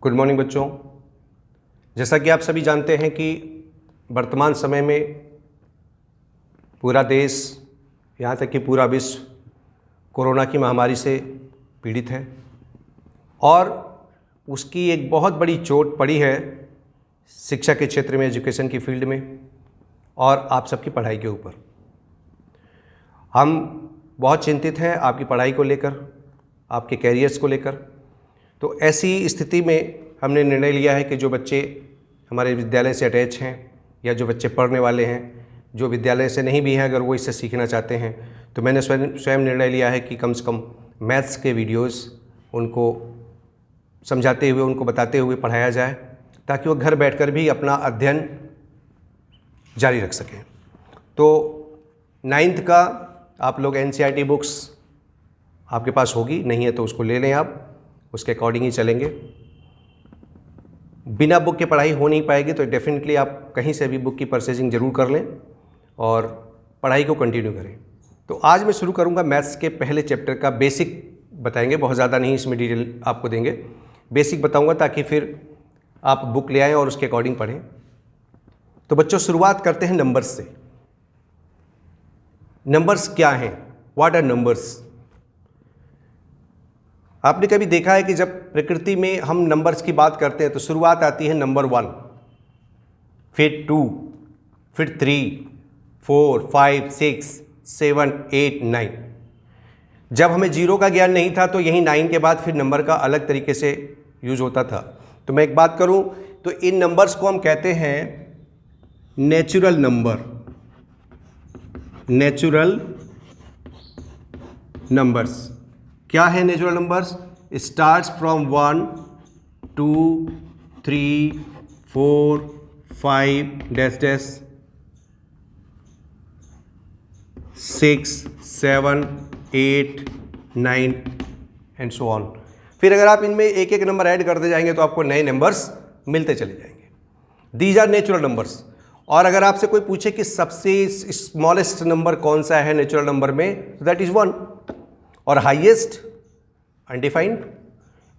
Good morning बच्चों। जैसा कि आप सभी जानते हैं कि वर्तमान समय में पूरा देश, यहाँ तक कि पूरा विश्व कोरोना की महामारी से पीड़ित है और उसकी एक बहुत बड़ी चोट पड़ी है शिक्षा के क्षेत्र में, एजुकेशन की फील्ड में और आप सबकी पढ़ाई के ऊपर। हम बहुत चिंतित हैं आपकी पढ़ाई को लेकर, आपके कैरियर्स को लेकर। तो ऐसी स्थिति में हमने निर्णय लिया है कि जो बच्चे हमारे विद्यालय से अटैच हैं या जो बच्चे पढ़ने वाले हैं, जो विद्यालय से नहीं भी हैं, अगर वो इससे सीखना चाहते हैं, तो मैंने स्वयं निर्णय लिया है कि कम से कम मैथ्स के वीडियोस उनको समझाते हुए, उनको बताते हुए पढ़ाया जाए, ताकि वो घर बैठकर भी अपना अध्ययन जारी रख सकें। तो 9th का आप लोग NCERT बुक्स आपके पास होगी, नहीं है तो उसको ले लें, आप उसके अकॉर्डिंग ही चलेंगे। बिना बुक के पढ़ाई हो नहीं पाएगी, तो डेफिनेटली आप कहीं से भी बुक की परचेजिंग ज़रूर कर लें और पढ़ाई को कंटिन्यू करें। तो आज मैं शुरू करूंगा मैथ्स के पहले चैप्टर का बेसिक बताएंगे, बहुत ज़्यादा नहीं इसमें डिटेल आपको देंगे, बेसिक बताऊंगा ताकि फिर आप बुक ले आएँ और उसके अकॉर्डिंग पढ़ें। तो बच्चों शुरुआत करते हैं नंबर्स से। नंबर्स क्या हैं? What are numbers? आपने कभी देखा है कि जब प्रकृति में हम नंबर्स की बात करते हैं तो शुरुआत आती है नंबर 1, फिर 2, फिर 3, 4, 5, 6, 7, 8, 9। जब हमें जीरो का ज्ञान नहीं था तो यही 9 के बाद फिर नंबर का अलग तरीके से यूज होता था। तो मैं एक बात करूं तो इन नंबर्स को हम कहते हैं नेचुरल नंबर। नेचुरल नंबर्स क्या है? Natural numbers starts from 1, 2, 3, 4, 5, dash dash 6, 7, 8, 9 and so on. फिर अगर आप इनमें एक एक नंबर ऐड करते जाएंगे तो आपको नए नंबर्स मिलते चले जाएंगे। These are natural numbers. और अगर आपसे कोई पूछे कि सबसे स्मॉलेस्ट नंबर कौन सा है नेचुरल नंबर में, दैट इज 1। और हाईएस्ट अनडिफाइंड।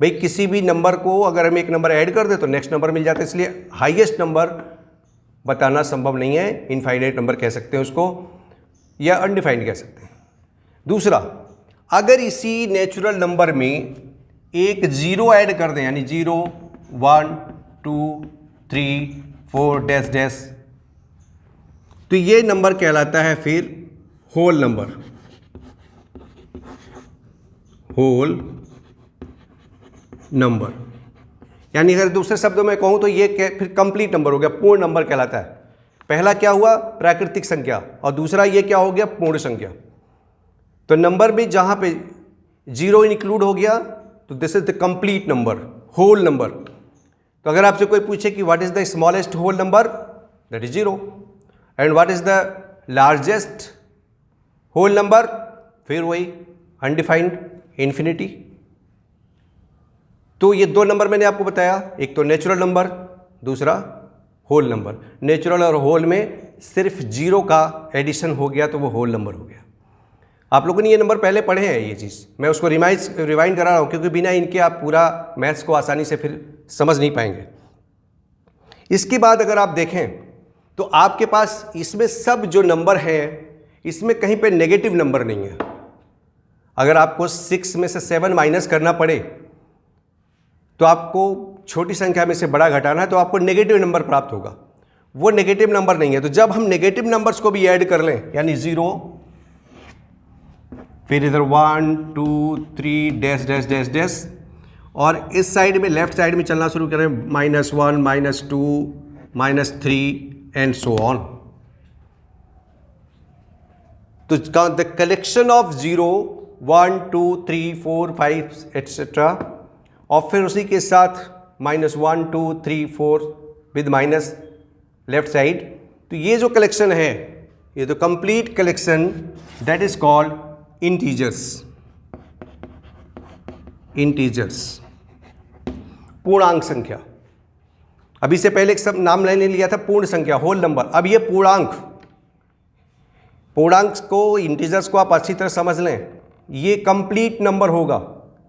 भाई किसी भी नंबर को अगर हम एक नंबर ऐड कर दे तो नेक्स्ट नंबर मिल जाता है, इसलिए हाईएस्ट नंबर बताना संभव नहीं है। इनफाइनाइट नंबर कह सकते हैं उसको, या अनडिफाइंड कह सकते हैं। दूसरा, अगर इसी नेचुरल नंबर में एक जीरो ऐड कर दें, यानी 0, 1, 2, 3, 4 डैश डैश, तो ये नंबर कहलाता है फिर होल नंबर। होल नंबर यानी अगर दूसरे शब्दों में कहूं तो ये फिर कंप्लीट नंबर हो गया, पूर्ण नंबर कहलाता है। पहला क्या हुआ? प्राकृतिक संख्या, और दूसरा ये क्या हो गया? पूर्ण संख्या। तो नंबर में जहां पे 0 इंक्लूड हो गया तो this is the complete number, whole number. तो अगर आपसे कोई पूछे कि what is the smallest whole number, that is 0। And what is the largest whole number, फिर वही अनडिफाइंड, इन्फिनिटी। तो ये 2 नंबर मैंने आपको बताया, एक तो नेचुरल नंबर, दूसरा होल नंबर। नेचुरल और होल में सिर्फ 0 का एडिशन हो गया तो वो होल नंबर हो गया। आप लोगों ने ये नंबर पहले पढ़े हैं, ये चीज़ मैं उसको रिवाइंड करा रहा हूँ, क्योंकि बिना इनके आप पूरा मैथ्स को आसानी से फिर समझ नहीं पाएंगे। इसके बाद अगर आप देखें तो आपके पास इसमें सब जो नंबर हैं, इसमें कहीं पे नेगेटिव नंबर नहीं है। अगर आपको 6 में से 7 माइनस करना पड़े तो आपको छोटी संख्या में से बड़ा घटाना है, तो आपको नेगेटिव नंबर प्राप्त होगा। वो नेगेटिव नंबर नहीं है। तो जब हम नेगेटिव नंबर्स को भी ऐड कर लें, यानी 0, फिर इधर 1, 2, 3 डैश डैश डैश डैश, और इस साइड में लेफ्ट साइड में चलना शुरू करें, -1, -2, -3 एंड सो ऑन। तो द कलेक्शन ऑफ 0, 1, 2, 3, 4, 5 एटसेट्रा, और फिर उसी के साथ -1, 2, 3, 4 विद माइनस लेफ्ट साइड। तो ये जो कलेक्शन है, ये तो complete collection, that is called integers. Integers पूर्णांक संख्या। अभी से पहले एक सब नाम लेने लिया था पूर्ण संख्या, होल नंबर। अब ये पूर्णांक, पूर्णांक को, इंटीजर्स को आप अच्छी तरह समझ लें, ये कंप्लीट नंबर होगा,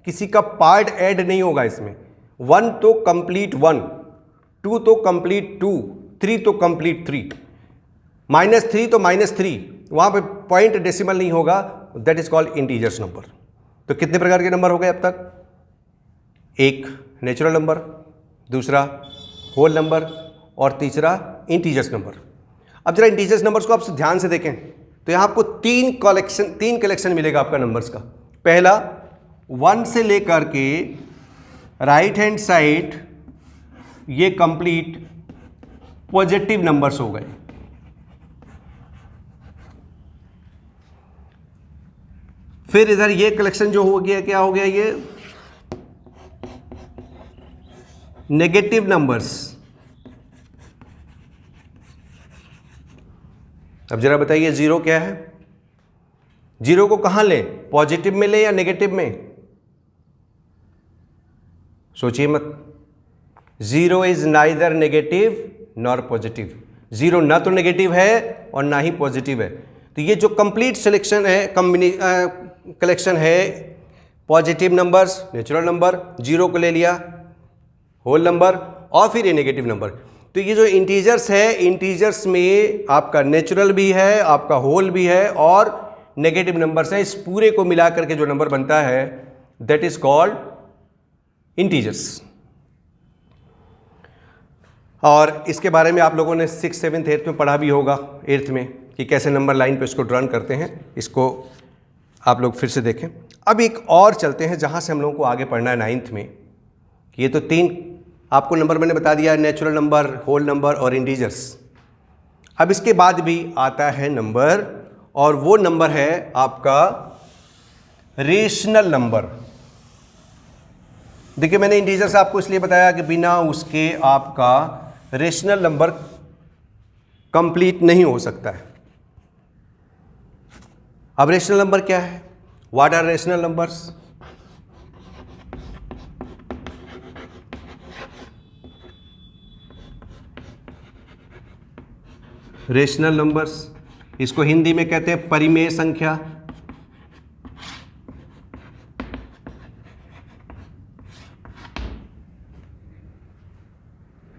किसी का पार्ट ऐड नहीं होगा इसमें। 1 तो कंप्लीट 1, 2 तो कंप्लीट 2, 3 तो कंप्लीट 3, -3 तो -3, वहाँ पे पॉइंट डेसिमल नहीं होगा, that is called integers number. तो कितने प्रकार के नंबर हो गए अब तक? एक नेचुरल नंबर, दूसरा होल नंबर और तीसरा इंटीजर्स नंबर। अब जरा इंटीजर्स नंबर्स को आप ध्यान से देखें तो यहाँ आपको तीन कलेक्शन मिलेगा आपका नंबर्स का। पहला 1 से लेकर के राइट हैंड साइड ये कंप्लीट पॉजिटिव नंबर्स हो गए। फिर इधर ये कलेक्शन जो हो गया, क्या हो गया? ये नेगेटिव नंबर्स। अब जरा बताइए जीरो क्या है? जीरो को कहां लें, पॉजिटिव में लें या नेगेटिव में? सोचिए मत। Zero is neither negative nor positive. Zero ना तो नेगेटिव है और ना ही पॉजिटिव है। तो ये जो कंप्लीट सिलेक्शन है, कलेक्शन है, positive numbers, natural number, zero को ले लिया, होल नंबर और फिर ये नेगेटिव नंबर। तो ये जो इंटीजर्स है, इंटीजर्स में आपका नेचुरल भी है, आपका होल भी है और नेगेटिव नंबर्स है। इस पूरे को मिला करके जो नंबर बनता है दैट इज कॉल्ड इंटीजर्स। और इसके बारे में आप लोगों ने 6th 7th 8th में पढ़ा भी होगा, 8th में, कि कैसे नंबर लाइन पे इसको ड्रॉ करते हैं। इसको आप लोग फिर से देखें। अब एक और चलते हैं जहां से हम लोगों को आगे पढ़ना है 9th में, कि ये तो 3 आपको नंबर मैंने बता दिया, नेचुरल नंबर, होल नंबर और इंटीजर्स। अब इसके बाद भी आता है नंबर, और वो नंबर है आपका रेशनल नंबर। देखिए मैंने इंटीजर्स आपको इसलिए बताया कि बिना उसके आपका रेशनल नंबर कंप्लीट नहीं हो सकता है। अब रेशनल नंबर क्या है? What are rational numbers? Rational numbers, इसको हिंदी में कहते हैं परिमेय संख्या।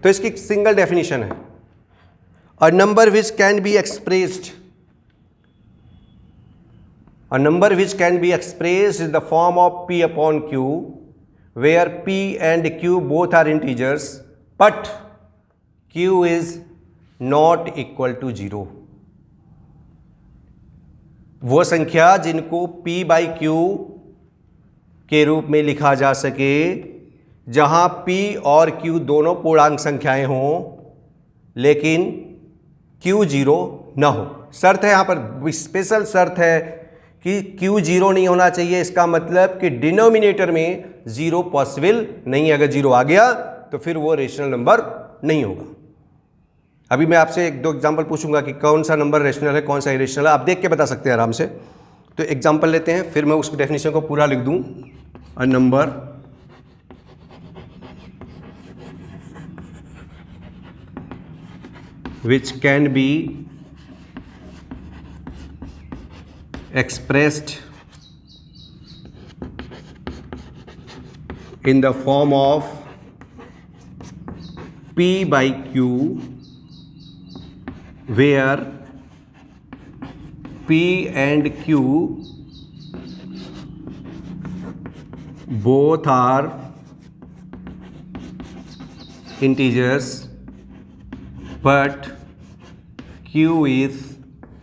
तो इसकी सिंगल डेफिनेशन है, a number which can be expressed, a number which can be expressed in the form of p upon q, where p and q both are integers but q is not equal to 0। वो संख्या जिनको p by q के रूप में लिखा जा सके, जहां p और q दोनों पूर्णांक संख्याएं हों लेकिन q 0 ना हो। शर्त है यहां पर, स्पेशल शर्त है कि q 0 नहीं होना चाहिए। इसका मतलब कि डिनोमिनेटर में 0 पॉसिबल नहीं है। अगर 0 आ गया तो फिर वो रेशनल नंबर नहीं होगा। अभी मैं आपसे 1-2 एग्जाम्पल पूछूंगा कि कौन सा नंबर रेशनल है, कौन सा इरेशनल है। आप देख के बता सकते हैं आराम से। तो एग्जाम्पल लेते हैं, फिर मैं उसकी डेफिनेशन को पूरा लिख दूं। A number which can be expressed in the form of p by q, where p and q both are integers but q is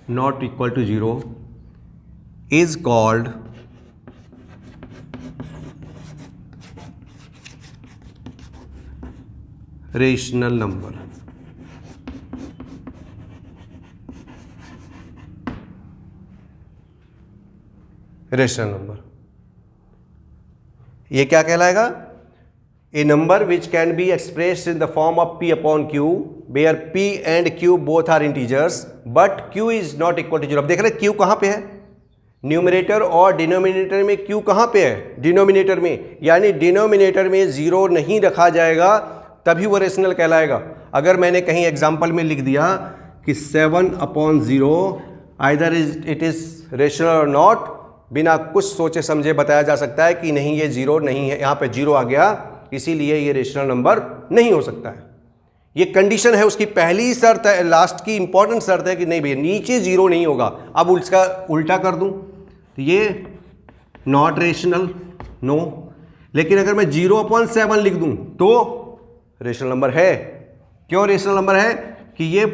not equal to 0, is called rational number. Rational number ये क्या कहलाएगा? A number which can be expressed in the form of p upon q, where p and q both are integers but q is not equal to 0। अब देख रहे हैं q कहां पे है? न्यूमरेटर और डिनोमिनेटर में q कहां पे है? डिनोमिनेटर में। यानी डिनोमिनेटर में 0 नहीं रखा जाएगा तभी वो रेशनल कहलाएगा। अगर मैंने कहीं एग्जाम्पल में लिख दिया कि 7 upon 0 either it is rational और नॉट, बिना कुछ सोचे समझे बताया जा सकता है कि नहीं ये 0 नहीं है, यहाँ पे 0 आ गया इसीलिए ये रेशनल नंबर नहीं हो सकता है। ये कंडीशन है, उसकी पहली शर्त है, लास्ट की इंपॉर्टेंट शर्त है कि नहीं भैया नीचे जीरो नहीं होगा। अब उसका उल्टा कर दूं तो ये नॉट रेशनल, नो। लेकिन अगर मैं 0/7 लिख दूं तो रेशनल नंबर है। क्यों रेशनल नंबर है? कि ये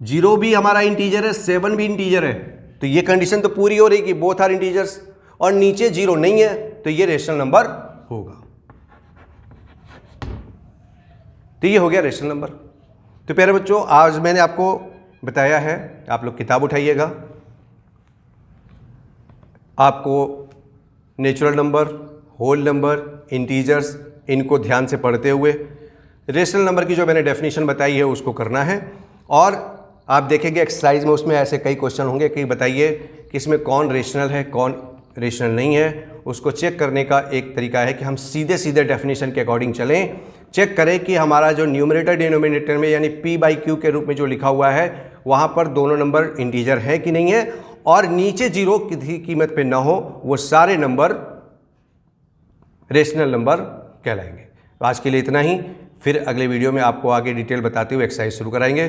0 भी हमारा इंटीजर है, 7 भी इंटीजर है, तो ये कंडीशन तो पूरी हो रही कि बोथ आर इंटीजर्स, और नीचे 0 नहीं है तो ये रेशनल नंबर होगा। तो ये हो गया रेशनल नंबर। तो प्यारे बच्चों, आज मैंने आपको बताया है, आप लोग किताब उठाइएगा, आपको natural number, whole number, integers, इनको ध्यान से पढ़ते हुए रेशनल नंबर की जो मैंने डेफिनेशन बताई है उसको करना है। और आप देखेंगे एक्सरसाइज में उसमें ऐसे कई क्वेश्चन होंगे कि बताइए कि इसमें कौन रेशनल है कौन रेशनल नहीं है। उसको चेक करने का एक तरीका है कि हम सीधे सीधे डेफिनेशन के अकॉर्डिंग चलें, चेक करें कि हमारा जो न्यूमरेटर डिनोमिनेटर में यानी p/q के रूप में जो लिखा हुआ है वहाँ पर दोनों नंबर इंटीजर है कि नहीं है, और नीचे 0 किसी कीमत पे ना हो, वो सारे नंबर रेशनल नंबर कहलाएंगे। तो आज के लिए इतना ही, फिर अगले वीडियो में आपको आगे डिटेल बताते हुए एक्सरसाइज शुरू कराएंगे।